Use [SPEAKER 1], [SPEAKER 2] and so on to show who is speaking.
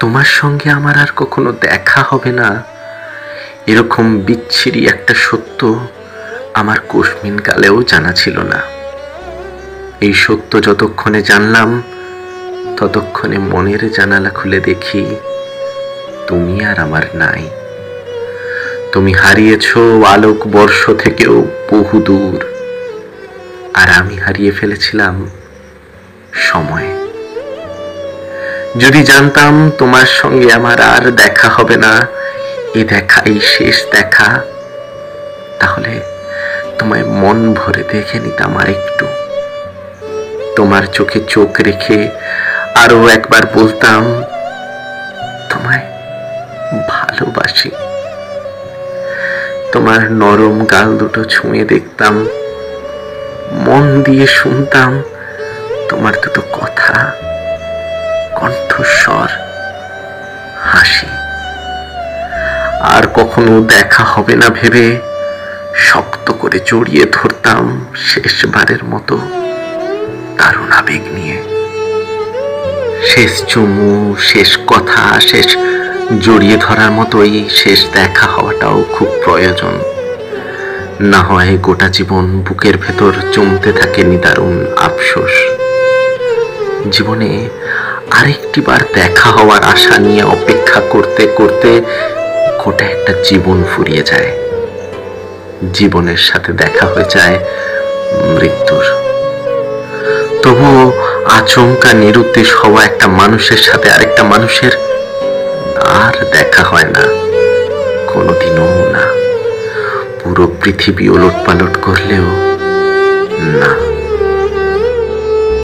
[SPEAKER 1] তোমার সঙ্গে আমার আর কখনো দেখা হবে না, এরকম বিচ্ছিরি একটা সত্য আমার কোশমিন কালেও জানা ছিল না। এই সত্য যতক্ষণে জানলাম, ততক্ষণে মনের জানালা খুলে দেখি তুমি আর আমার নাই। তুমি হারিয়েছ আলোক বর্ষ থেকেও বহু দূর, আর আমি হারিয়ে ফেলেছিলাম সময়। যদি জানতাম তোমার সঙ্গে আমার আর দেখা হবে না, এ দেখাই শেষ দেখা, তাহলে তোমায় মন ভরে দেখে নিতাম আর একটু। তোমার চোখে চোখ রেখে আরো একবার বলতাম, তোমায় ভালোবাসি। তোমার নরম গাল দুটো ছুঁয়ে দেখতাম, মন দিয়ে শুনতাম তোমার দুটো কথা, কণ্ঠস্বর, হাসি। আর কখনো দেখা হবে না ভেবে শক্ত করে জড়িয়ে ধরতাম শেষবারের মতো দারুণ আবেগ নিয়ে। শেষ চুমু, শেষ কথা, শেষ জড়িয়ে ধরার মতোই শেষ দেখা হওয়াটাও খুব প্রয়োজন। না হয় গোটা জীবন বুকের ভেতর জমতে থাকে নিদারুণ আফসোস। জীবনে আরেকটি বার দেখা হওয়ার আশা নিয়ে অপেক্ষা করতে করতে গোটা একটা জীবন ফুরিয়ে যায়। জীবনের সাথে দেখা হয়ে যায় মৃত্যুর। তবুও আচমকা নিরুদ্দেশ হওয়া একটা মানুষের সাথে আরেকটা মানুষের আর দেখা হয় না, কোনোদিনও না। পুরো পৃথিবী ওলট পালট করলেও না।